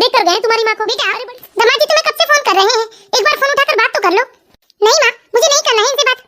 देख कर गए तुम्हारी माँ को। बेटा दामाद जी तुम्हें कब से फोन कर रहे हैं, एक बार फोन उठाकर बात तो कर लो। नहीं माँ, मुझे नहीं करना है इनसे बात।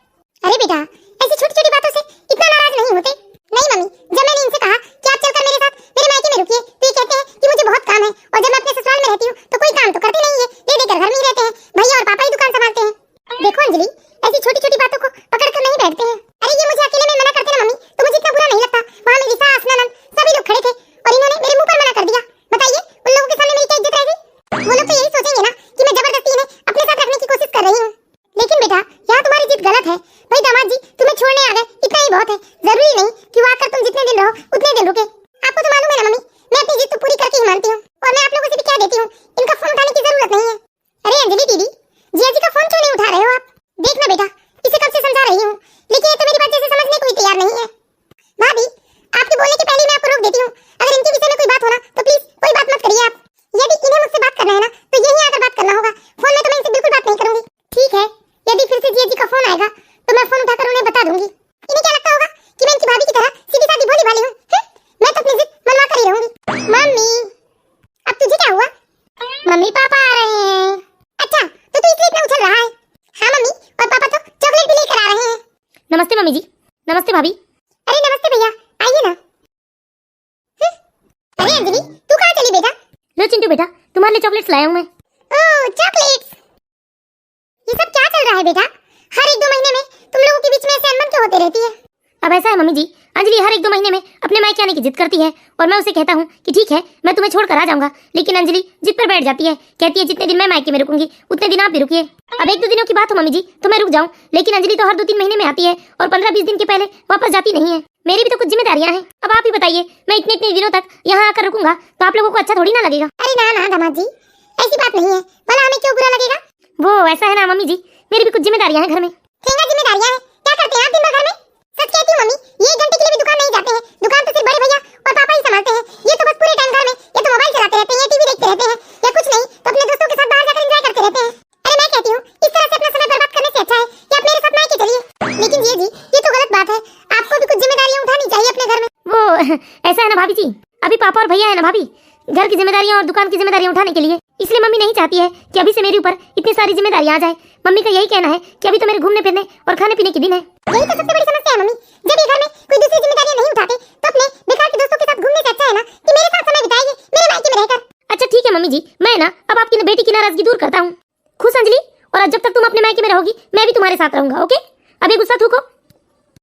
अरे बेटा ऐसी छोटी छोटी बातों से इतना नाराज नहीं होते। नहीं मम्मी, जब मैंने इनसे कहा कि आप चलकर मेरे साथ मेरे मायके में रुकिए तो ये कहते हैं कि मुझे बहुत काम है, और जब मैं अपने ससुराल में रहती हूँ तो कोई काम तो करते नहीं है, दे देकर घर में ही रहते हैं, भैया और पापा ही दुकान संभालते हैं। देखो अंजलि, ऐसी छोटी छोटी बातों को पकड़ कर नहीं बैठते हैं। अरे ये मुझे अकेले में मना करते ना मम्मी तो मुझे इतना बुरा नहीं लगता। वहाँ मेरी सास ननद सभी लोग खड़े थे और इन्होंने मेरे मुंह पर मना कर दिया। बताइए उन लोगों के सामने मेरी क्या इज्जत रहेगी? वो लोग तो यही सोचेंगे ना कि मैं जबरदस्ती इन्हें अपने साथ रखने की कोशिश कर रही हूँ। लेकिन बेटा यहाँ तुम्हारी जिद गलत है। भाई दामाद जी तुम्हें छोड़ने आ गए इतना ही बहुत है, जरूरी नहीं कि वो आकर तुम जितने दिन रहो उतने दिन रुके। आपको तो मालूम है ना मम्मी, मैं अपनी जिद तो पूरी करके ही मानती हूँ, और मैं आप लोगों से भी कह देती हूँ इनका फोन उठाने की जरूरत नहीं है। अरे अंजलि दीदी, जिया जी का फोन क्यों नहीं उठा रहे हो आप? देखना बेटा, इसे कब से समझा रही हूँ लेकिन ये तो मेरी बात जैसे समझने को ही तैयार नहीं है। भाभी आपके बोलने के पहले मैं आपको रोक देती हूँ, अगर इनके विषय में कोई बात हो ना तो प्लीज कोई बात मत करिए आप। यदि इन्हें मुझसे बात करना है ना तो यहीं आकर बात करना होगा, फोन में तो मैं इनसे बिल्कुल बात नहीं करूंगी। ठीक है, यदि फिर से जिया जी का फोन आएगा तो मैं फोन उठाकर उन्हें बता दूंगी। इन्हें क्या लगता होगा कि मैं इनकी भाभी की तरह सीधी सादी भोली भाली हूँ? मैं तो अपनी जिद मनवा कर ही रहूंगी। मम्मी अब तुझे क्या हुआ? मम्मी पापा आ रहे हैं। अच्छा तो तू इसलिए इतना उछल रहा है? हाँ मम्मी, और पापा तो चॉकलेट भी लेकर आ रहे हैं। नमस्ते मम्मी जी। नमस्ते भाभी। अरे नमस्ते भैया, आइए ना। अरे अंजलि तू कहाँ चली बेटा? लो चिंटू बेटा, तुम्हारे लिए चॉकलेट्स लाया हूँ मैं। ओह चॉकलेट्स, ये सब क्या चल रहा है बेटा? हर एक दो महीने में तुम लोगों के बीच में ऐसे अनबन क्यों होती रहती है? अब ऐसा है मम्मी जी, अंजलि हर एक दो महीने में अपने मायके आने की जिद करती है और मैं उसे कहता हूँ कि ठीक है मैं तुम्हें छोड़कर आ जाऊंगा, लेकिन अंजलि जिद पर बैठ जाती है, कहती है जितने दिन मैं मायके में रुकूंगी उतने दिन आप भी रुकिए। अब एक दो दिनों की बात हो मम्मी जी तो मैं रुक जाऊँ, लेकिन अंजलि तो हर 2-3 महीने में आती है और 15-20 दिन के पहले वापस जाती नहीं है। मेरी भी तो कुछ जिम्मेदारियां हैं। अब आप ही बताइए, मैं इतने इतने दिनों तक यहाँ आकर रुकूंगा तो आप लोगों को अच्छा थोड़ी ना लगेगा? अरे ना ना दामाद जी, ऐसी बात नहीं है, भला हमें क्यों बुरा लगेगा? वो ऐसा है ना मम्मी जी, मेरी भी कुछ जिम्मेदारियां हैं घर में। जिम्मेदारियां हैं? क्या करते हैं आप दिन भर घर में? सच कहती हूँ मम्मी, ये 1 घंटे के लिए भी दुकान नहीं जाते हैं, दुकान तो सिर्फ बड़े भैया और पापा ही संभालते हैं। ये तो बस पूरे टाइम घर में ये तो मोबाइल चलाते रहते हैं, ये टीवी देखते रहते हैं, या कुछ नहीं तो अपने दोस्तों के साथ बाहर जाकर एंजॉय करते रहते हैं। अरे मैं कहती हूँ इस तरह से अपना समय बर्बाद करने से अच्छा है कि आप मेरे साथ मायके चलिए। लेकिन जी ये तो गलत बात है, आपको भी कुछ जिम्मेदारियां उठानी चाहिए अपने घर में। वो ऐसा है ना भाभी जी, अभी पापा और भैया है ना भाभी घर की जिम्मेदारियां और दुकान की जिम्मेदारियां उठाने के लिए, इसलिए मम्मी नहीं चाहती है कि अभी से मेरे ऊपर इतनी सारी जिम्मेदारियां आ जाए। मम्मी का यही कहना है कि अभी तो मेरे घूमने फिरने और खाने पीने के दिन है। यही तो सबसे बड़ी समस्या है मम्मी, जब ये घर में कोई दूसरी जिम्मेदारियां नहीं उठाते तो अपने बेकार के दोस्तों के साथ घूमने से अच्छा है ना कि मेरे साथ समय बिताएंगे मेरे मायके में रहकर। अच्छा ठीक है मम्मी जी, मैं ना अब आपकी बेटी की नाराजगी दूर करता हूँ। खुश अंजलि, और अब जब तक तुम अपने मायके में रहोगी मैं भी तुम्हारे साथ रहूंगा, ओके? अभी गुस्सा थूको।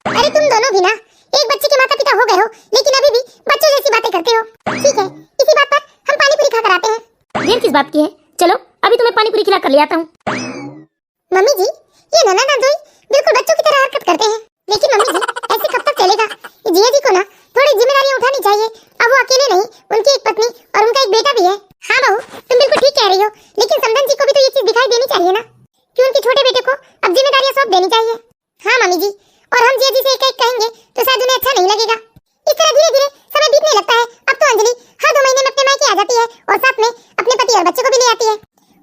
अरे तुम दोनों भी ना एक बच्चे के माता पिता हो गए हो लेकिन अभी भी बच्चों जैसी बातें करते हो। ठीक है, इसी बात पर हम पानी पूरी खाकर आते हैं। देर किस बात की है, चलो अभी तुम्हें पानी पूरी खिला कर ले आता हूँ। मम्मी जी ये ननद नंदोई बिल्कुल बच्चों की तरह हरकत करते हैं, लेकिन मम्मी जी ऐसे कब तक चलेगा? जिया जी को ना थोड़ी जिम्मेदारियां उठानी चाहिए। अब वो अकेले नहीं, उनकी एक पत्नी और उनका एक बेटा भी है। हाँ बहू तुम बिल्कुल ठीक कह रही हो, लेकिन समधन जी को भी तो ये चीज दिखाई देनी चाहिए ना कि उनके छोटे बेटे को अब जिम्मेदारियां सौंप देनी चाहिए। हाँ मम्मी जी, और हम जिया जी से एक कहेंगे तो शायद उन्हें अच्छा नहीं लगेगा। इस तरह धीरे धीरे समय बीतने लगता है। अब तो अंजलि हर 2 महीने में अपने मायके आ जाती है और साथ में अपने पति और बच्चे को भी ले आती है,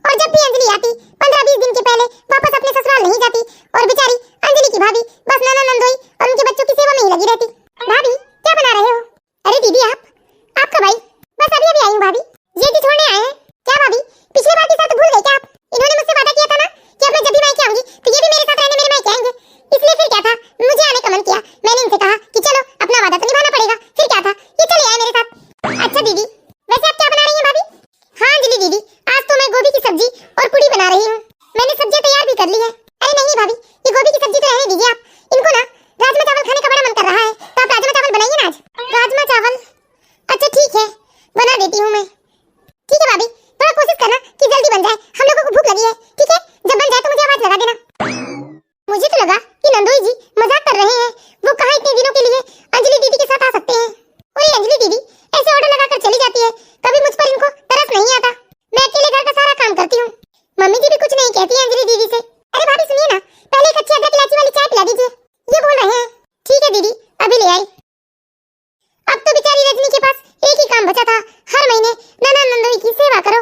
और जब भी अंजलि आती 15-20 दिन के पहले वापस अपने ससुराल नहीं जाती, और बेचारी अंजलि की भाभी बस ननद नंदोई और उनके बच्चों की सेवा में ही लगी रहती। भाभी क्या बना रहे हो? अरे दीदी आप कब आई? बस अभी आई हूँ भाभी। ये जी छोड़ने आए हैं क्या भाभी? पिछले बार की बात भूल गए क्या आप? इन्होंने मुझसे वादा किया था ना कि अब मैं जब भी मायके आऊंगी तो ये भी मेरे साथ रहने मेरे मायके आएंगे, इसलिए फिर क्या था मुझे आने का मन किया। मैंने इनसे कहा कि चलो अपना वादा तो निभाना पड़ेगा, फिर क्या था ये चले आए मेरे साथ। अच्छा दीदी वैसे आप क्या बना रही हैं भाभी? हाँ अंजलि दीदी आज तो मैं गोभी की सब्जी और पूड़ी बना रही हूँ, मैंने सब्जियां तैयार भी कर ली है। अरे नहीं भाभी ये गोभी की सब्जी तो रहने दीजिए आप, इनको ना राजमा चावल खाने का बड़ा मन कर रहा है, तो आप राजमा चावल बनाइए ना आज। राजमा चावल? अच्छा ठीक है बना देती हूँ मैं। ठीक है भाभी थोड़ा कोशिश करना कि जल्दी बन जाए, हम लोगों को भूख लगी है। ठीक है जब बन जाए तो मुझे आवाज लगा देना। मुझे तो लगा कि नंदोई जी मजाक कर रहे हैं, वो कहाँ इतने दिनों के लिए अंजलि दीदी के साथ आ सकते हैं। और ये अंजलि दीदी ऐसे ऑर्डर लगाकर चली जाती है, कभी मुझ पर इनको तरस नहीं आता। मैं अकेले घर का सारा काम करती हूँ। मम्मी जी भी कुछ नहीं कहती है अंजलि दीदी से। अरे भाभी सुनिए ना, पहले एक अच्छी अदरक इलायची वाली चाय पिला दीजिए, ये बोल रहे हैं। ठीक है दीदी अभी ले आई। अब तो बेचारी रजनी के पास एक ही काम बचा था, हर महीने ननद नंदोई की सेवा करो।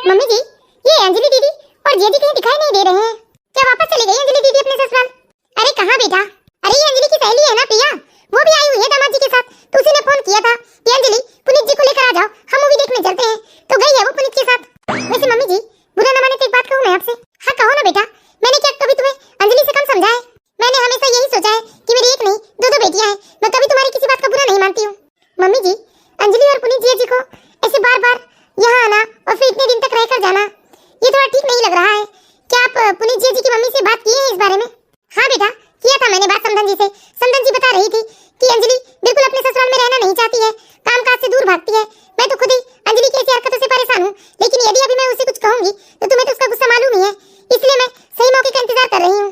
मम्मी जी ये अंजलि दीदी और जिया जी कहीं दिखाई नहीं दे रहे हैं, क्या वापस चली गई अंजलि दीदी अपने ससुराल? अरे कहाँ बेटा, अरे ये अंजलि की सहेली है ना प्रिया, वो भी आई हुई है दामाद जी के साथ। तो उसी ने फोन किया था कि अंजलि पुनीत जी को लेकर आ जाओ, हम मूवी देखने चलते हैं, तो गई है वो पुनीत के साथ। लेकिन यदि अभी मैं उसे कुछ कहूंगी तो तुम्हें तो उसका गुस्सा मालूम ही है, इसलिए मैं सही मौके का इंतजार कर रही हूँ।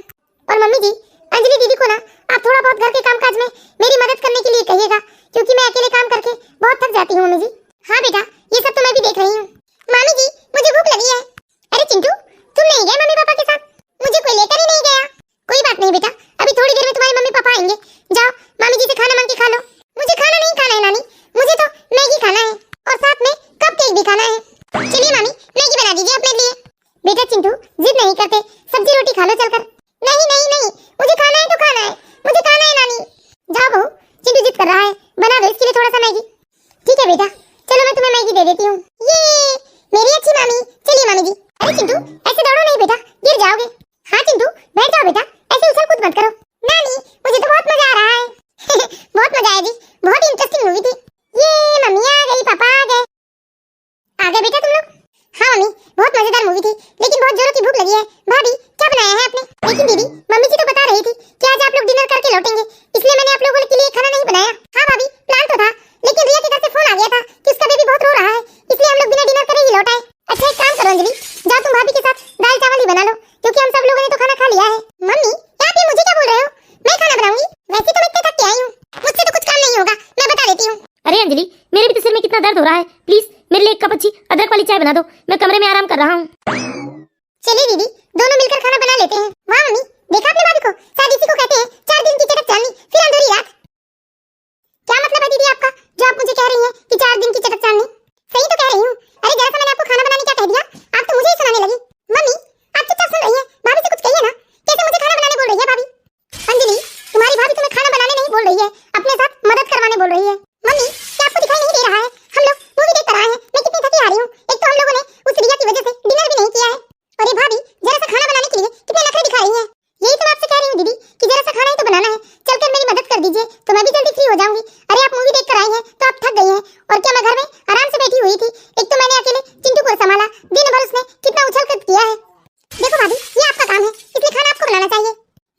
और मम्मी जी, अंजलि दीदी को ना आप थोड़ा बहुत घर के कामकाज में मेरी मदद करने के लिए कहिएगा, क्योंकि मैं अकेले काम करके बहुत थक जाती हूँ मम्मी जी। हाँ बेटा, ये सब तो मैं भी देख रही हूँ। मामी जी, मुझे भूख लगी है। अरे चिंटू, तुम नहीं गए मम्मी पापा के साथ? मुझे कोई लेकर ही नहीं गया। कोई बात नहीं बेटा, अभी थोड़ी देर में तुम्हारे मम्मी पापा आएंगे, जाओ मामी जी से खाना मांग के खा लो। मुझे खाना नहीं खाना है नानी, मुझे तो मैगी खाना है और साथ में कपकेक भी खाना है। चलिए मामी, मैगी बना दीजिए अपने लिए। बेटा चिंटू, जिद नहीं करते, सब्जी रोटी खा लो चलकर। नहीं नहीं नहीं, मुझे खाना है तो खाना है, मुझे खाना है नानी। जाओ बहू, चिंटू जिद कर रहा है, बना दो इसके लिए थोड़ा सा मैगी। ठीक है बेटा, चलो मैं तुम्हें मैगी दे देती हूँ। ये मेरी अच्छी मामी। चलिए मामी जी। अरे चिंटू, ऐसे दौड़ो नहीं बेटा, गिर जाओगे। हाँ चिंटू, बैठ जाओ बेटा, ऐसे उछल कूद मत करो। नानी, मुझे तो बहुत मजा आ रहा है। बहुत मजा आया जी, बहुत ही इंटरेस्टिंग मूवी थी। ये मम्मी आ गई, पापा आ गए। आ गए बेटा तुम लोग? हाँ मम्मी, बहुत मजेदार मूवी थी, लेकिन बहुत जोरों की भूख लगी है। भाभी, क्या बनाया है आपने? लेकिन दीदी, मम्मी जी तो बता रही थी कि आज आप लोग डिनर करके लौटेंगे, इसलिए मैंने आप लोगों के लिए खाना नहीं बनाया। हाँ भाभी, प्लान तो था, लेकिन रिया के घर से फोन आ गया था कि उसका बेबी बहुत रो रहा है, इसलिए हम लोग बिना डिनर करे ही लौट आए। अच्छा एक काम करो अंजलि, जाओ तुम भाभी के साथ दाल चावल ही बना लो, क्योंकि हम सब लोगों ने तो खाना खा लिया है। मम्मी, आप ये मुझे क्या बोल रहे हो? मैं खाना बनाऊंगी? वैसे तो मैं इतने थक के आई हूँ, मुझसे तो कुछ काम नहीं होगा, मैं बता देती हूँ। अरे अंजलि, मेरे भी तो सिर में कितना दर्द हो रहा है, प्लीज मेरे लिए एक कप अच्छी अदरक वाली चाय बना दो, मैं कमरे में आराम कर रहा हूँ। चलिए दीदी, दोनों मिलकर खाना बना लेते हैं। वाह मम्मी, देखा आपने भाभी को? शादी इसी को कहते हैं, 4 दिन की चटक चांदनी, फिर अंधेरी रात। क्या मतलब है दीदी आपका, जो आप मुझे कह रही हैं कि 4 दिन की चटक चांदनी? सही तो कह रही हूँ। अरे जरा सा मैंने आपको खाना बनाने क्या कह दिया, आप तो मुझे ही सुनाने लगी। मम्मी, आप चुपचाप सुन रही हैं, भाभी से कुछ कहिए ना, कैसे मुझे खाना बनाने बोल रही है भाभी? अंजलि, तुम्हारी भाभी तुम्हें खाना बनाने नहीं बोल रही है, अपने साथ मदद करवाने बोल रही है। मम्मी, क्या आपको दिखाई नहीं दे रहा है, हम लोग मूवी देख कर आए हैं, मैं कितनी थकी आ रही हूँ। एक तो हम लोगों ने उस रिया की वजह से डिनर भी नहीं किया है। अरे भाभी, जरा सा खाना बनाने के लिए कितने नखरे दिखा रही हैं। यही तो मैं आपसे कह रही हूँ दीदी कि जरा सा खाना ही तो बनाना है, चलकर मेरी मदद कर दीजिए तो मैं भी जल्दी फ्री हो जाऊंगी। अरे आप मूवी देख कर आई हैं तो आप थक गई हैं, और क्या मैं घर में आराम से बैठी हुई थी। एक तो मैंने अकेले चिंटू को संभाला, दिन भर उसने कितना उछल कूद किया है। देखो भाभी, ये आपका काम है, इसलिए खाना आपको बनाना चाहिए।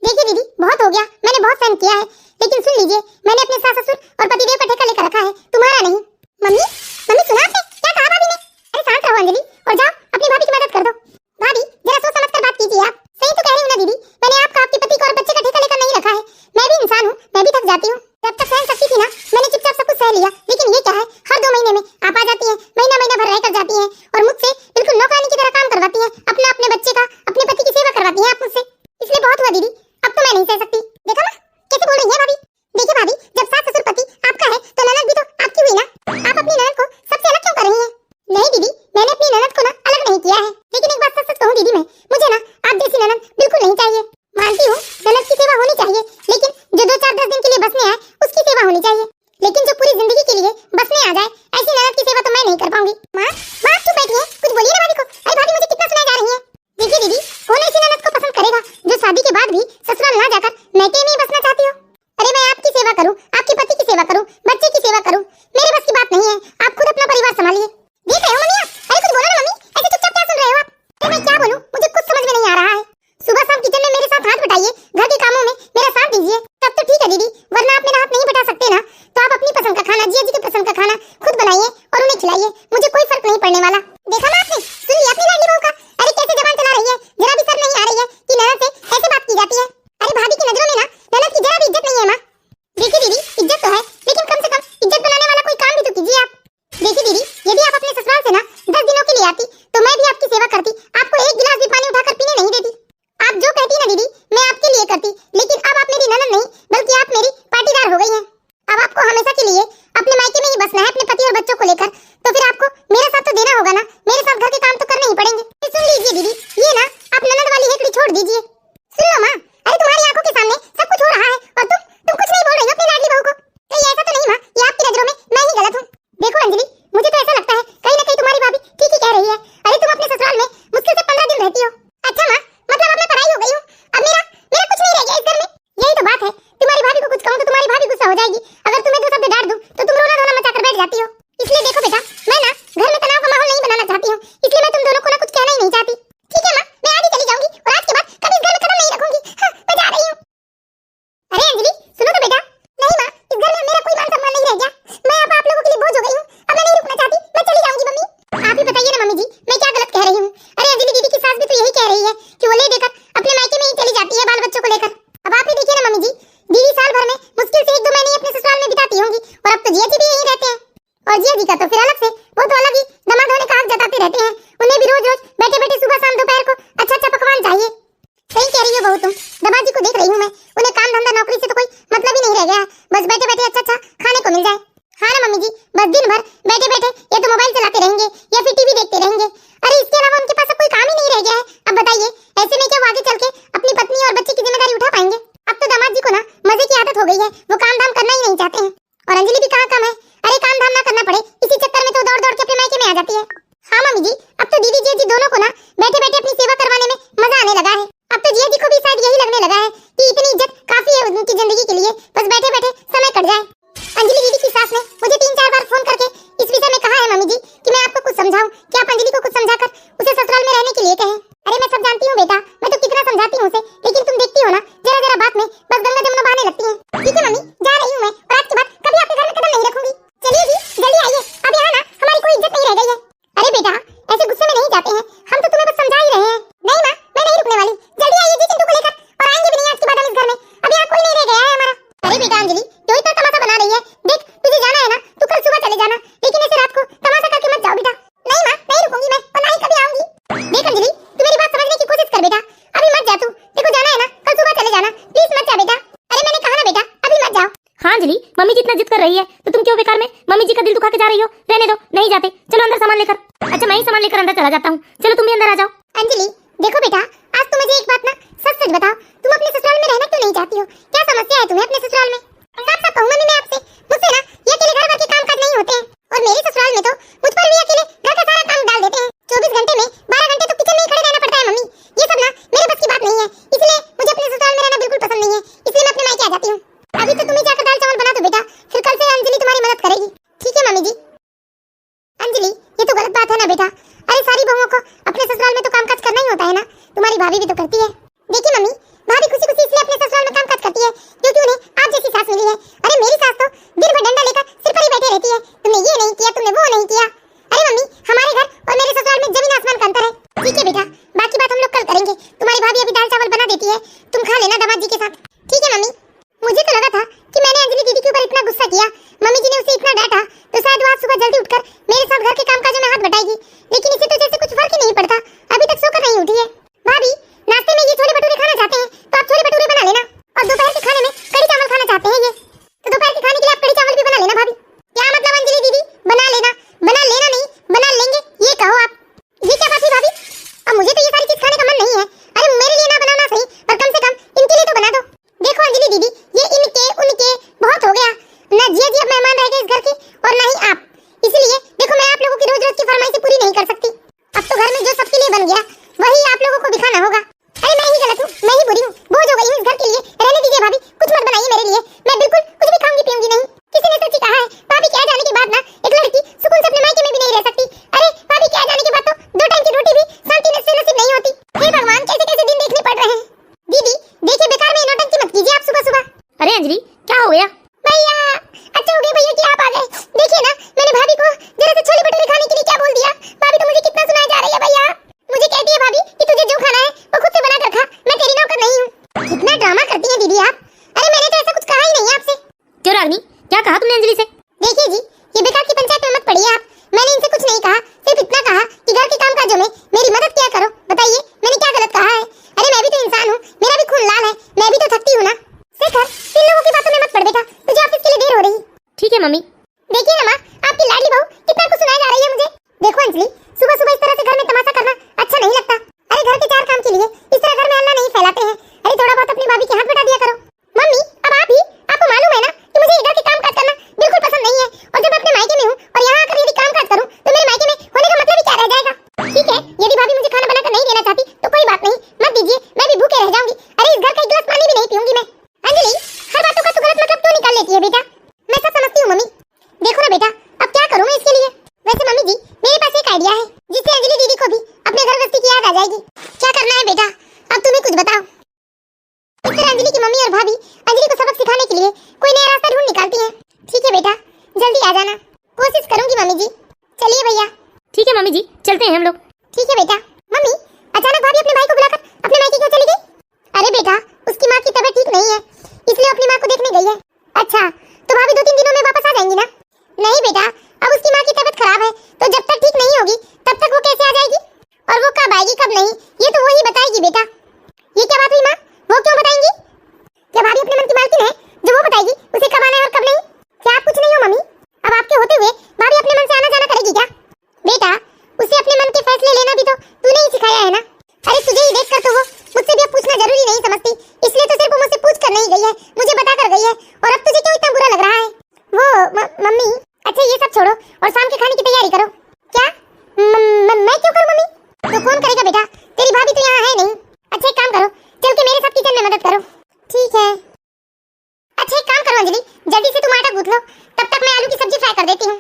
देखिए दीदी, बहुत हो गया, मैंने बहुत सहन किया है, लेकिन सुन लीजिए, मैंने अपने सास ससुर और पतिदेव पर ठेका लेकर रखा है, तुम्हारा नहीं। मम्मी, मम्मी सुना आपने क्या कहा भाभी ने? अरे शांत रहो अंजलि, और जाओ अपनी भाभी की मदद कर दो। भाभी, जरा सोच समझ कर बात कीजिए आप। सही तो कह रही हूँ ना दीदी, मैंने आपका आपके पति को और बच्चे का ठेका लेकर नहीं रखा है। मैं भी इंसान हूँ, मैं भी थक जाती हूँ। जब तक सहन सकती थी ना, मैंने चुपचाप सब कुछ सह लिया, लेकिन ये क्या है, हर 2 महीने में आप आ जाती हैं, महीना महीना भर रहकर जाती हैं, और मुझसे बिल्कुल नौकरानी की तरह काम करवाती हैं, अपने बच्चे का, अपने पति की सेवा करवाती हैं आप मुझसे। इसलिए बहुत हुआ दीदी, अब तो मैं नहीं सह सकती। देखा ना कैसे बोल रही है भाभी? देखिए भाभी, जब सास ससुर पति आपका है तो ननद भी तो आपकी हुई ना। आप अपनी ननद को सबसे अलग क्यों कर रही हैं? नहीं दीदी, मैंने अपनी ननद को ना अलग नहीं किया है, लेकिन एक बात सच कहूँ दीदी, मैं मुझे ना आप जैसी ननद बिल्कुल नहीं चाहिए। मानती हूँ ननद की सेवा होनी चाहिए, लेकिन जो 2-4-10 दिन के लिए बसने आए उसकी सेवा होनी चाहिए, लेकिन जो पूरी जिंदगी के लिए बसने आ जाए, ऐसी ननद की सेवा तो मैं नहीं कर पाऊंगी। माँ, माँ आप क्यों बैठी हैं? कुछ बोलिए ना भाभी को। अरे भाभी, मुझे कितना सुनाई जा रही है। देखिए दीदी, कौन ऐसी ननद को पसंद करेगा जो शादी के बाद भी ससुराल ना जाकर मैके में बसना चाहती हो? अरे मैं आपकी सेवा करूं, आपके पति की सेवा करूं, बच्चे की सेवा करूं, मेरे बस की बात नहीं है। आप खुद अपना परिवार संभालिए। देख रहे हो मम्मी आप? अरे कुछ बोलो ना मम्मी, ऐसे चुपचाप क्या सुन रहे हो आप? अरे मैं क्या बोलूं, मुझे कुछ समझ में नहीं आ रहा है। सुबह शाम किचन में मेरे साथ हाथ बटाइए, घर के कामों में मेरा साथ दीजिए, तब तो ठीक है दीदी, वरना आप मेरा हाथ नहीं बटा सकते ना, तो आप अपनी पसंद का खाना, जिया जी की पसंद का खाना खुद बनाइए और उन्हें खिलाइए, मुझे कोई फर्क नहीं पड़ने वाला। देखा ना आपने, सुन लिया अपनी लाडली बहू का? अरे कैसे जबान चला रही है, जरा भी शर्म नहीं आ रही है कि ननद से ऐसे बात की जाती है। अरे भाभी की नजरों में ना ननद की जरा भी इज्जत नहीं है माँ। देखिए दीदी, इज्जत तो है, लेकिन कम से कम इज्जत बनाने वाला कोई काम भी तो कीजिए आप। देखिए दीदी, यदि आप अपने ससुराल से ना 10 दिनों के लिए आती तो मैं भी आपकी सेवा करती, आपको एक गिलास भी पानी उठाकर पीने नहीं देती। आप जो कहती ना दीदी, मैं आपके लिए करती, लेकिन अब आप मेरी ननद नहीं बल्कि आप मेरी पाटीदार हो गई हैं। अब आपको हमेशा के लिए अपने मायके में ही बसना है अपने पति और बच्चों को लेकर, तो फिर आपको मेरा साथ तो देना होगा ना, मेरे साथ घर के काम तो करने ही पड़ेंगे। सुन लीजिए दीदी, ये ना आप ननद वाली हेकड़ी छोड़ दीजिए। सुन लो माँ, अरे तुम्हारी आंखों के सामने सब कुछ हो रहा है और तुम कुछ नहीं बोल रही हो अपनी लाडली बहू को। कहीं ऐसा तो नहीं माँ, ये आपकी नजरों में मैं ही गलत हूँ? देखो अंजलि, मुझे तो ऐसा लगता है कहीं ना कहीं तुम्हारी भाभी ठीक ही कह रही है। अरे तुम अपने ससुराल में तुम्हें भी रोज रोज बैठे बैठे सुबह शाम दोपहर को अच्छा अच्छा पकवान चाहिए। सही कह रही हो बहू तुम। दबा जी को देख रही हूँ मैं, उन्हें काम धंधा नौकरी से तो कोई मतलब ही नहीं रह गया है, बस बैठे बैठे अच्छा अच्छा खाने को मिल जाए। हाँ ना मम्मी जी, बस दिन भर बैठे बैठे या तो मोबाइल चलाते रहेंगे या फिर टीवी देखते रहेंगे। अरे इसके अलावा उनके पास अब कोई काम ही नहीं रह गया है। अब बताइए ऐसे में क्या वो आगे चल के अपनी पत्नी और बच्चे की जिम्मेदारी उठा पाएंगे? अब तो दामाद जी को ना मजे की आदत हो गई है, वो काम धाम करना ही नहीं चाहते हैं। और अंजलि भी कहाँ कम है, अरे काम धाम ना करना पड़े इसी चक्कर में तो दौड़ दौड़ के अपने मायके में आ जाती है। हाँ मम्मी जी, अब तो दीदी जी दोनों को ना बैठे बैठे अपनी सेवा करवाने में मजा आने लगा है। अब तो जिया जी को भी शायद यही लगने लगा है कि इतनी इज्जत काफी है उनकी जिंदगी के लिए, बस बैठे बैठे समय कट जाए। अंजलि दीदी की सास ने मुझे 3-4 बार फोन करके इस विषय में कहा है मम्मी जी कि मैं आपको कुछ समझाऊं, कि आप अंजलि को कुछ समझाकर उसे ससुराल में रहने के लिए कहें। अरे मैं सब जानती हूँ बेटा, मैं तो कितना समझाती हूँ उसे, लेकिन तुम देखती हो ना जरा जरा बात में बस गंगा जमुना बहाने लगती है। ठीक है मम्मी, जा रही हूँ मैं, और आज के बाद कभी आपके घर में कदम नहीं रखूंगी। चलिए जी जल्दी आइए, अब यहाँ ना हमारी कोई इज्जत नहीं रह गई है। अरे बेटा ऐसे गुस्से में नहीं जाते हैं, हम तो तुम्हें बस समझा ही रहे हैं। नहीं माँ, मैं नहीं रुकने वाली, जल्दी आइए जी चिंटू को लेकर, और आएंगे भी नहीं आज के बाद हम इस घर में, अब यहाँ कोई नहीं रह गया है हमारा। अरे बेटा अंजलि क्यों इतना तमाशा बना रही है? देख तुझे जाना है ना तो कल सुबह चले जाना, लेकिन ऐसे रात को तमाशा करके मत जाओ बेटा। नहीं माँ, नहीं रुकूंगी मैं, और ना ही कभी आऊंगी। देख अंजलि तू मेरी बात समझने की कोशिश कर बेटा, अभी मत जा तू, देखो जाना है ना कल सुबह चले जाना, प्लीज मत जा बेटा। अरे मैंने कहा ना बेटा अभी मत जाओ। हाँ अंजलि, मम्मी जी इतना जिद कर रही है तो तुम क्यों बेकार में मम्मी जी का दिल दुखा के जा रही हो? रहने दो, नहीं जाते, चलो अंदर सामान लेकर। अच्छा मैं ही सामान लेकर अंदर चला जाता हूँ, चलो तुम भी अंदर आ जाओ। अंजलि देखो बेटा, आज तुम मुझे एक बात ना सच सच बताओ, तुम अपने ससुराल में रहना क्यों नहीं चाहती हो? क्या समस्या है तुम्हें अपने ससुराल में? साफ साफ कहूँ मम्मी मैं आपसे, मुझसे ना ये अकेले घर के काम काज नहीं होते हैं, और मेरे ससुराल में तो मुझ पर भी अकेले घर का सारा काम डाल देते हैं। 24 घंटे में 12 घंटे तो किचन में ही खड़े रहना पड़ता है मम्मी, ये सब ना मेरे बस की बात नहीं है, इसलिए मुझे अपने ससुराल में रहना बिल्कुल पसंद नहीं है, इसलिए मैं अपने मायके आ जाती हूँ। अभी तो तुम ही जाकर दाल चावल बना दो बेटा, फिर कल से अंजलि तुम्हारी मदद करेगी। ठीक है मम्मी जी। अंजलि ये तो गलत बात है ना बेटा, अरे सारी बहुओं को अपने ससुराल में तो कामकाज करना ही होता है ना, तुम्हारी भाभी भी तो करती है। देखिए मम्मी, भाभी खुशी खुशी इसलिए अपने ससुराल में कामकाज करती है क्योंकि उन्हें आप जैसी सास मिली है। अरे मेरी सास तो दिन भर डंडा लेकर सिर पर ही बैठे रहती है, तुमने ये नहीं किया, तुमने वो नहीं किया। अरे मम्मी हमारे घर और मेरे ससुराल में जमीन आसमान का अंतर है। ठीक है बेटा, बाकी बात हम लोग कल करेंगे, तुम्हारी भाभी अभी दाल चावल बना देती है, तुम खा लेना दामाद जी के साथ। ठीक है मम्मी। मुझे तो लगा था कि मैंने अंजलि दीदी के ऊपर इतना गुस्सा किया, मम्मी जी ने उसे इतना डांटा तो शायद वो आज सुबह जल्दी उठकर मेरे साथ घर के कामकाजों में हाथ बटाएगी, लेकिन इसे तो जैसे कुछ फर्क ही नहीं पड़ता, अभी तक सोकर नहीं उठी है। भाभी नाश्ते में ये छोले भटूरे खाना चाहते हैं तो आप छोले भटूरे बना लेना, और दोपहर के खाने में कढ़ी चावल खाना चाहते हैं ये, तो दोपहर के खाने के लिए आप कढ़ी चावल भी बना लेना भाभी। क्या मतलब अंजलि दीदी? बना लेना नहीं बना लेंगे ये कहो आप, ये क्या बात है भाभी? अब मुझे तो ये सारी चीज खाने का मन नहीं है, अरे मेरे लिए ना बनाना सही पर कम से कम इनके लिए तो बना दो। देखो अंजलि दीदी ये इनके उनके बहुत हो गया ना, जिया जी अब मेहमान रह गए इस घर की और ना ही आप, इसलिए देखो मैं आप लोगों की रोज रोज की फरमाइशें पूरी नहीं कर सकती, अब तो घर में जो सबके लिए बन गया वही आप लोगों को दिखाना होगा। अरे मैं ही गलत हूँ, मैं ही बुरी हूँ, बोझ हो गई हूँ इस घर के लिए, रहने दीजिए भाभी, कुछ मत बनाइए मेरे लिए, मैं बिल्कुल कुछ भी खाऊंगी पीऊंगी नहीं। किसी ने सच ही कहा है भाभी के आ जाने के बाद ना एक लड़की सुकून से अपने मायके में भी नहीं रह सकती। अरे भाभी के आ जाने के बाद तो 2 टाइम की रोटी भी शांति से नसीब नहीं होती। हे भगवान कैसे कैसे दिन देखने पड़ रहे हैं। दीदी देखिए बेकार में नौटंकी मत कीजिए आप सुबह सुबह। अरे अंजलि क्या हो गया? भैया अच्छा हो गया भैया कि आप आ गए, देखिए ना मैंने भाभी को जरा से छोले भटूरे खाने के लिए क्या बोल दिया, भाभी तो मुझे कितना सुनाया जा रही है भैया, मुझे कहती है भाभी कि तुझे जो खाना है वो खुद से बना कर खा, मैं तेरी नौकर नहीं हूँ। कितना ड्रामा करती है दीदी आप। अरे मैंने तो ऐसा कुछ कहा ही नहीं आपसे। क्यों रागनी, क्या कहा तुमने अंजलि से? देखिए जी ये बेकार की पंचायत में मत पड़िए आप, मैंने इनसे कुछ नहीं कहा, सिर्फ इतना कहा कि घर के कामकाजों में मेरी मदद किया करो। बताइए मैंने क्या गलत कहा है? अरे मैं भी तो इंसान हूँ, मेरा भी खून लाल है, मैं भी तो थकती हूँ ना। शेखर इन लोगों की बातों में मत पड़ बेटा, तुझे ऑफिस के लिए देर हो रही। ठीक है मम्मी। देखिए ना माँ आपकी लाडली बहू कितना कुछ सुनाई जा रही है मुझे। देखो अंजलि सुबह सुबह इस तरह से घर में तमाशा करना अच्छा नहीं लगता, अरे घर के 4 काम के लिए इस तरह घर में हल्ला नहीं फैलाते हैं, अरे थोड़ा बहुत अपनी भाभी के हाथ बटा दिया करो। मम्मी अब आप ही, आपको मालूम है ना कि मुझे घर के काम काज करना बिल्कुल पसंद नहीं है, और जब मैं अपने मायके में हूँ और यहाँ आकर यदि काम काज करूँ तो मेरे मायके में होने का मतलब ही क्या रह जाएगा। ठीक है यदि भाभी मुझे खाना बनाकर नहीं देना चाहती तो कोई बात नहीं, मत दीजिए, मैं भी भूखे रह जाऊंगी। अरे इस घर का एक गिलास पानी भी नहीं पीऊंगी मैं। अंजलि हर बातों का तू गलत मतलब क्यों निकाल लेती है बेटा? मैं सब समझती हूँ मम्मी, देखो ना बेटा अब क्या करूँ मैं इसके लिए। वैसे मम्मी जी मेरे पास एक आइडिया है जिससे अंजलि दीदी को भी अपने घर गृहस्थी की याद आ जाएगी। क्या करना है बेटा अब तुम्हें कुछ बताओ। इस तरह अंजलि की मम्मी और भाभी अंजलि को सबक सिखाने के लिए कोई नया रास्ता ढूंढ निकालती हैं। ठीक है बेटा जल्दी आ जाना, कोशिश करूंगी मम्मी जी। चलिए भैया। ठीक है मम्मी जी चलते हैं हम लोग। ठीक है बेटा। मम्मी अचानक भाभी अपने भाई को बुलाकर अपने मायके क्यों चली गई? अरे बेटा उसकी माँ की तबीयत ठीक नहीं है इसलिए अपनी माँ को देखने गई है। अच्छा तो भाभी 2-3 दिनों में वापस आ जाएंगी ना? नहीं बेटा अब उसकी माँ की तबीयत खराब है तो जब तक ठीक नहीं होगी तब तक वो कैसे आ जाएगी? कब नहीं, ये तो वही बताएगी बेटा। ये क्या बात हुई माँ? वो क्यों बताएंगी? क्या भाभी अपने मन की मालकिन है जो वो बताएगी उसे कब आना है और कब नहीं? क्या आप कुछ नहीं हो मम्मी? अब आपके होते हुए भाभी अपने मन से आना जाना करेगी क्या? बेटा उसे अपने मन के फैसले लेना भी तो तूने ही सिखाया है ना। अरे तुझे ही देखकर तो वो मुझसे भी अब पूछना जरूरी नहीं समझती, इसलिए तो सिर्फ वो मुझसे पूछ कर नहीं गई है, मुझे बता कर गई है। और अब तुझे क्यों इतना बुरा लग रहा है? वो मम्मी, अच्छा ये सब छोड़ो और शाम के खाने की तैयारी करो। क्या? मैं क्यों करूं मम्मी? तो कौन करेगा बेटा? तेरी भाभी तो यहाँ है नहीं। अच्छा एक काम करो, चल के मेरे साथ किचन में मदद करो। ठीक है। अच्छा एक काम करो अंजलि, जल्दी से तुम आटा गूंथ लो, तब तक मैं आलू की सब्जी फ्राई कर देती हूँ।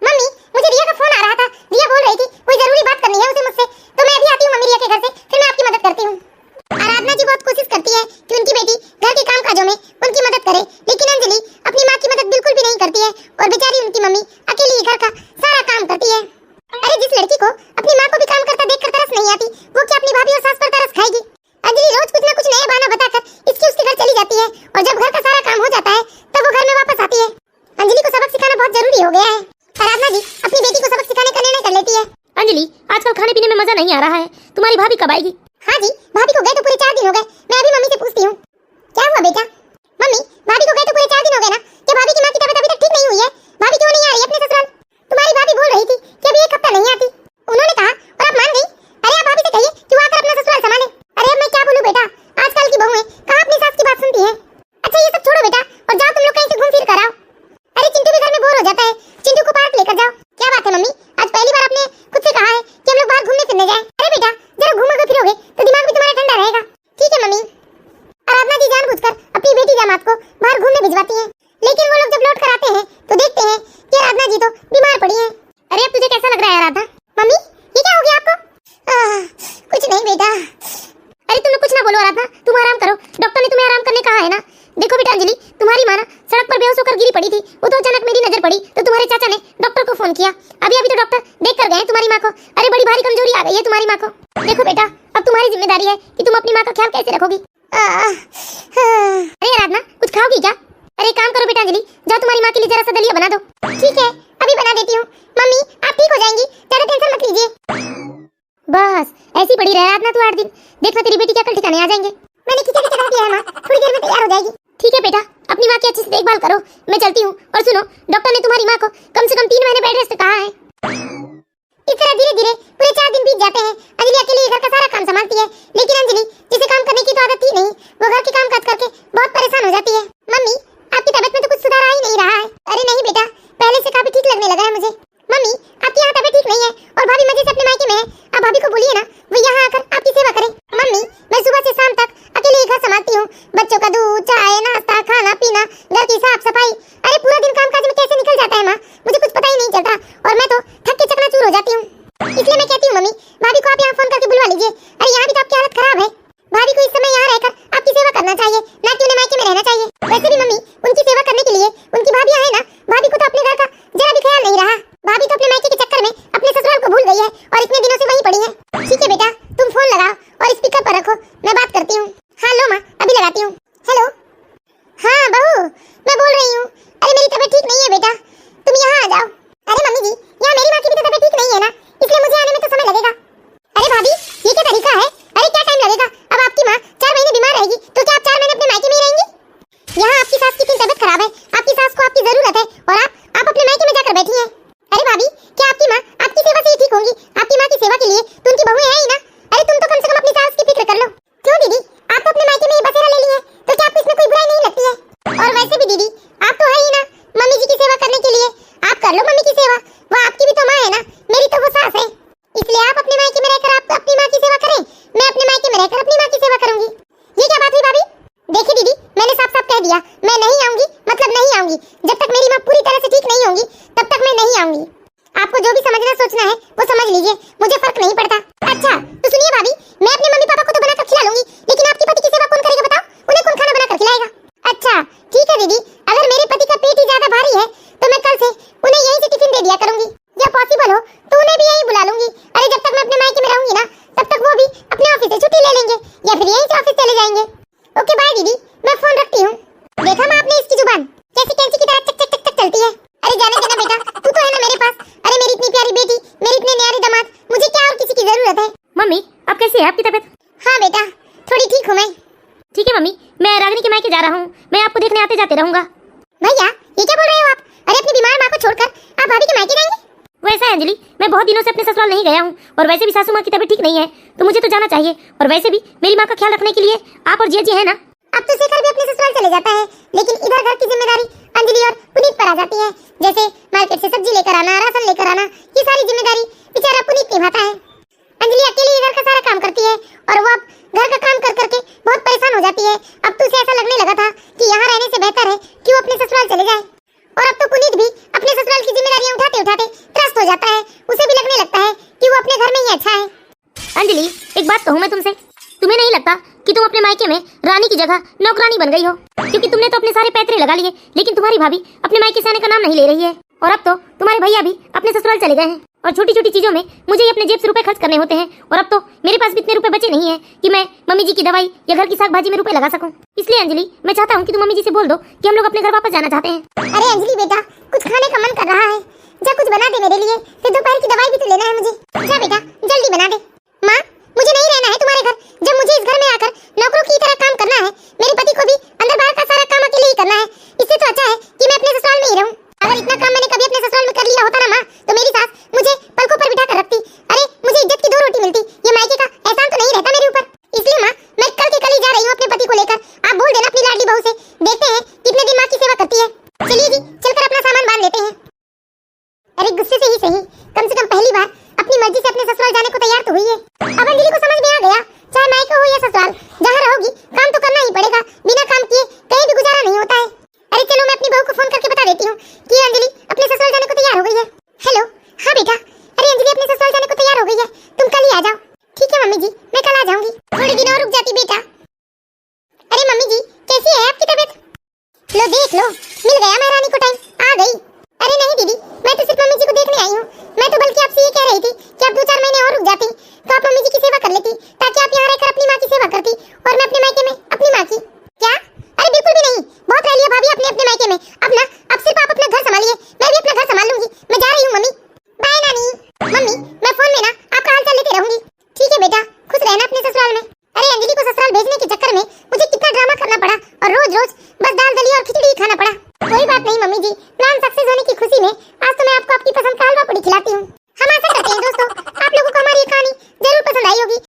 मम्मी मुझे रिया का फोन आ रहा था, रिया बोल रही थी कोई जरूरी बात करनी है उसे मुझसे, तो मैं अभी आती हूँ मम्मी रिया के घर से, फिर मैं आपकी मदद करती हूँ। आराधना जी बहुत कोशिश करती है कि उनकी बेटी घर के कामकाजों में उनकी मदद करे, लेकिन अंजलि अपनी माँ की मदद बिल्कुल भी नहीं करती है और बेचारी उनकी मम्मी अकेली घर का सारा काम करती है। अरे जिस लड़की को अपनी माँ को भी काम करता देखकर तरस नहीं आती, वो क्या अपनी भाभी और सास पर तरस खाएगी? अंजलि रोज कुछ ना कुछ नया बहाना बताकर इसकी उसके घर चली जाती है और जब घर का सारा काम हो जाता है तब वो घर में वापस आती है। अंजलि को सबक सिखाना बहुत जरूरी हो गया है। आराधना जी अपनी बेटी को सबक सिखाने का निर्णय कर लेती है। अंजलि आजकल खाने पीने में मजा नहीं आ रहा है, तुम्हारी भाभी कब आएगी? हाँ जी भाभी को गए तो पूरे 4 दिन हो गए, मैं अभी मम्मी से पूछती हूँ। क्या हुआ बेटा? मम्मी भाभी को गए तो पूरे 4 दिन हो गए ना, क्या भाभी की माँ की तबीयत अभी तक ठीक नहीं हुई है? भाभी क्यों नहीं आ रही अपने ससुराल? तुम्हारी भाभी बोल रही थी कि अभी 1 हफ्ता नहीं आती, उन्होंने कहा और आप मान गई। अरे आप भाभी से कहिए कि वो आकर अपना ससुराल संभाले। अरे अब मैं क्या बोलूं बेटा, आजकल की बहुएं कहाँ अपनी सास की बात सुनती है। अच्छा ये सब छोड़ो बेटा और जाओ तुम लोग कहीं से घूम फिर कर आओ। अरे चिंटू भी घर में बोर हो जाता है, चिंटू को पार्क लेकर जाओ। क्या बात है मम्मी, आज पहली बार आपने खुद से कहा है कि हम लोग बाहर घूमने फिरने जाएं। अरे बेटा जरा घूमोगे फिरोगे तो दिमाग भी तुम्हारा ठंडा रहेगा। ठीक है मम्मी। आराधना जी जानबूझकर अपनी बेटी दामाद को बाहर घूमने भिजवाती हैं, लेकिन वो लोग जब लौट कर आते हैं तो देखते हैं कि आराधना जी तो बीमार पड़ी हैं। अरे अब तुझे कैसा लग रहा है आराधना? मम्मी ये क्या हो गया आपको? कुछ नहीं बेटा। अरे तुम लोग कुछ ना बोलो आराधना, तुम आराम करो, डॉक्टर ने तुम्हें आराम करने कहा है ना। देखो बेटा अंजलि, तुम्हारी माँ ना सड़क पर बेहोश होकर गिरी पड़ी थी, वो तो अचानक मेरी नजर पड़ी तो तुम्हारे चाचा ने डॉक्टर को फोन किया। अभी तो डॉक्टर देख कर गए तुम्हारी माँ को। अरे बड़ी भारी कमजोरी आ गई है तुम्हारी माँ को। देखो बेटा अब तुम्हारी जिम्मेदारी है कि तुम अपनी माँ का ख्याल कैसे रखोगी। अरे आराधना कुछ खाओगी क्या? अरे काम करो बेटा अंजलि, जाओ तुम्हारी माँ के लिए जरा सा दलिया बना दो। ठीक है अभी बना देती हूँ। मम्मी आप ठीक हो जाएंगी, ज्यादा टेंशन मत लीजिए। बस ऐसी पड़ी रहे आराधना तू 8 दिन, देखना तेरी बेटी क्या कल ठिकाने आ जाएंगे। मैंने खिचड़ी चढ़ा दिया है माँ, थोड़ी देर में तैयार हो जाएगी। ठीक है बेटा अपनी माँ की अच्छे से देखभाल करो, मैं चलती हूँ। और सुनो डॉक्टर ने तुम्हारी माँ को कम से कम 3 महीने बेड रेस्ट कहा है। इस तरह धीरे धीरे पूरे 4 दिन बीत जाते हैं। अंजलि अकेले घर का सारा काम संभालती है, लेकिन अंजलि जिसे काम करने की तो आदत थी नहीं, वो घर के काम काज करके बहुत परेशान हो जाती है। मम्मी आपकी तबीयत में तो कुछ सुधार आ ही नहीं रहा है। अरे नहीं बेटा पहले से काफी ठीक लगने लगा है मुझे। मम्मी आपकी यहाँ तबीयत ठीक नहीं है और भाभी मजे से अपने मायके में है, आप भाभी को बोलिए ना वो यहाँ आकर आपकी सेवा करे। मम्मी मैं सुबह से शाम तक अकेले ही घर संभालती हूँ, बच्चों का दूध चाय नाश्ता खाना पीना घर की साफ सफाई। अरे पूरा दिन काम काज में कैसे निकल जाता है माँ, मुझे कुछ पता ही नहीं चलता और मैं तो थक के चकनाचूर हो जाती हूँ। इसलिए मैं कहती हूँ मम्मी भाभी को आप यहाँ फोन करके बुलवा लीजिए। अरे यहाँ भी तो आपकी हालत खराब है, भाभी को इस समय यहाँ रहकर आपकी सेवा करना चाहिए, ना कि उन्हें मायके में रहना चाहिए। वैसे भी मम्मी उनकी सेवा करने के लिए उनकी भाभी है ना, भाभी को तो अपने घर का जरा भी ख्याल नहीं रहा। भाभी तो अपने मायके के चक्कर में अपने ससुराल को भूल गई है और इतने दिनों से वहीं पड़ी है। ठीक है बेटा तुम फोन लगाओ और स्पीकर पर रखो, मैं बात करती हूँ। हाँ लो माँ अभी लगाती हूँ। हेलो हाँ बहू मैं बोल रही हूँ। अरे मेरी तबीयत ठीक नहीं है बेटा, तुम यहाँ आ जाओ। अरे मम्मी जी यहाँ मेरी माँ की भी तो तबीयत ठीक नहीं है ना, इसलिए मुझे आने में तो समय लगेगा। अरे भाभी ये क्या तरीका है? अरे क्या टाइम लगेगा? अब आपकी माँ 4 महीने बीमार रहेगी तो क्या आप 4 महीने अपने मायके में ही रहेंगी? यहाँ आपकी सास की तबीयत खराब है, आपकी सास को आपकी जरूरत है और आप अपने मायके में जाकर बैठी हैं। अरे भाभी क्या आपकी माँ आपकी सेवा से ही ठीक होंगी? आपकी माँ की सेवा के लिए तो उनकी बहू है ही ना। अरे तुम तो कम से कम अपनी सास की फिक्र कर लो। क्यों दीदी आप तो अपने मायके में ही बसेरा ले ली है, तो क्या आपको इसमें कोई बुराई नहीं लगती है? और वैसे भी दीदी आप तो है ही ना मम्मी जी की सेवा करने के लिए, आप कर लो मम्मी की सेवा, वो आपकी भी तो माँ है ना, मेरी तो वो सास है। इसलिए आप अपने मायके में रहकर आप अपनी माँ की सेवा करें, मैं अपने मायके में रहकर अपनी माँ की सेवा करूंगी। ये क्या बात हुई भाभी? देखिए दीदी मैंने साफ साफ कह दिया मैं नहीं आऊंगी, मतलब नहीं आऊंगी। जब तक मेरी माँ पूरी तरह से ठीक नहीं होंगी तब तक मैं नहीं आऊंगी। आपको जो भी समझना सोचना है वो समझ लीजिए, मुझे फर्क नहीं पड़ता। अच्छा तो सुनिए भाभी मैं अपने मम्मी पापा को तो बनाकर खिला लूंगी, लेकिन आपके पति की सेवा कौन करेगा बताओ? उन्हें कौन खाना बनाकर खिलाएगा? अच्छा ठीक है दीदी, अगर मेरे पति का पेट ही ज्यादा भारी है तो मैं कल से उन्हें यहीं से टिफिन दे दिया करूंगी, या पॉसिबल हो तो उन्हें भी यहीं बुला लूंगी। अरे जब तक मैं अपने मायके में रहूंगी ना तब तक वो भी अपने ऑफिस से छुट्टी ले लेंगे या फिर यहीं से ऑफिस चले जाएंगे। ओके बाय दीदी मैं फोन रखती हूँ। देखा माँ आपने इसकी जुबान कैसे कैंची की तरह चक चक चक चक चलती है। अरे जाने देना बेटा, तू तो है ना मेरे पास। अरे मेरी इतनी प्यारी बेटी, मेरे इतने न्यारे दामाद, मुझे क्या और किसी की जरूरत है? मम्मी अब कैसी है आपकी तबीयत? हाँ बेटा, थोड़ी ठीक हूँ मैं। ठीक है मम्मी, मैं रागिनी के मायके जा रहा हूँ, मैं आपको देखने आते जाते रहूंगा। भैया ये क्या बोल रहे हो आप? अरे अपनी बीमार माँ को छोड़कर आप भाभी के मायके जाएंगे? वैसा है अंजलि, मैं बहुत दिनों से अपने ससुराल नहीं गया हूँ और वैसे भी सासू माँ की तबीयत ठीक नहीं है तो मुझे तो जाना चाहिए। और वैसे भी मेरी माँ का ख्याल रखने के लिए आप और जिया जी है ना। अब तो शेखर भी अपने ससुराल चले जाता है, लेकिन इधर घर की जिम्मेदारी अंजलि और पुनीत पर आ जाती है। जैसे मार्केट से सब्जी लेकर आना, राशन लेकर आना, ये सारी जिम्मेदारी बेचारा पुनीत निभाता है। अंजलि अकेली इधर का सारा काम करती है और वो अब घर का काम कर करके बहुत परेशान हो जाती है। अब तो उसे ऐसा लगने लगा था कि यहाँ रहने से बेहतर है कि वो अपने ससुराल चले जाए। और अब तो पुनीत भी अपने ससुराल की जिम्मेदारियां उठाते उठाते त्रस्त हो जाता है। उसे भी लगने लगता है कि वो अपने घर में ही अच्छा है। अंजलि एक बात कहूँ मैं तुमसे, तुम्हें नहीं लगता कि तुम अपने मायके में रानी की जगह नौकरानी बन गई हो? क्योंकि तुमने तो अपने सारे पैतरे लगा लिए, लेकिन तुम्हारी भाभी अपने मायके से आने का नाम नहीं ले रही है। और अब तो तुम्हारे भैया भी अपने ससुराल चले गए हैं और छोटी छोटी चीजों में मुझे ही अपने जेब से रुपए खर्च करने होते हैं। और अब तो मेरे पास भी इतने रुपए बचे नहीं है कि मैं मम्मी जी की दवाई या घर की साग भाजी में रुपए लगा सकूं। इसलिए अंजलि मैं चाहता हूँ कि तुम मम्मी जी से बोल दो कि हम लोग अपने घर वापस जाना चाहते हैं। अरे अंजलि बेटा, कुछ खाने का मन कर रहा है, जा कुछ बना दे मेरे लिए, फिर दोपहर की दवाई भी तो लेना है मुझे। जा बेटा जल्दी बना दे। माँ मुझे नहीं रहना है तुम्हारे घर, जब मुझे इस घर में आकर नौकरों की तरह काम करना है। मेरे पति को भी अंदर बाहर का सारा काम अकेले ही करना है। इससे तो अच्छा है कि मैं अपने ससुराल में ही रहूं। अगर इतना काम मैंने कभी अपने ससुराल में कर लिया होता ना माँ, तो मेरी सास मुझे पलकों पर बिठा कर रखती। अरे मुझे इज्जत की 2 रोटी मिलती, ये मायके का एहसान तो नहीं रहता मेरे ऊपर। इसलिए माँ मैं कल के कल ही जा रही हूँ अपने पति को लेकर। आप बोल देना अपनी लाडली बहू से, देखते हैं कितने दिन माँ की सेवा करती है। चलिए जी चलकर अपना सामान बांध लेते हैं। अरे गुस्से से ही सही, कम से कम पहली बार अपनी मर्जी से अपने ससुराल जाने को तैयार तो हुई है। अब अंजलि को समझ में आ गया, चाहे मायका हो या ससुराल, जहाँ रहोगी काम तो करना ही पड़ेगा। बिना काम किए कहीं भी गुजारा नहीं होता है। अरे चलो मैं अपनी बहू को फोन करके बता देती हूँ कि अंजलि अपने ससुराल जाने को तैयार हो गई है। हेलो, हाँ बेटा, अरे अंजलि अपने ससुराल जाने को तैयार हो गई है, तुम कल ही आ जाओ। ठीक है मम्मी जी, मैं कल आ जाऊंगी। थोड़े दिन और रुक जाती बेटा। अरे मम्मी जी कैसी है आपकी तबीयत? लो देख लो, मिल गया महारानी को टाइम, आ गई। अरे नहीं दीदी, मैं तो सिर्फ मम्मी जी को देखने आई हूँ। मैं तो बल्कि आपसे ये कह रही थी कि आप 2-4 महीने और रुक जाती तो आप मम्मी जी की सेवा कर लेती, ताकि आप यहाँ रहकर अपनी माँ की सेवा करती और मैं अपने मायके में अपनी माँ की। क्या? अरे बिल्कुल भी नहीं, बहुत रह लिया भाभी अपने अपने मायके में। अब सिर्फ आप अपना घर संभालिए, मैं भी अपना घर संभाल लूंगी। मैं जा रही हूँ मम्मी। बाय नानी। मम्मी मैं फोन में ना आपका हालचाल लेते रहूंगी। ठीक है बेटा, खुश रहना अपने ससुराल में। अरे अंजलि को ससुराल भेजने के चक्कर में मुझे कितना ड्रामा करना पड़ा और रोज रोज बस दाल दलिया और खिचड़ी ही खाना पड़ा। कोई बात नहीं मम्मी जी, प्लान सक्सेस होने की खुशी में आज तो मैं आपको आपकी पसंद का हलवा पूड़ी खिलाती हूँ।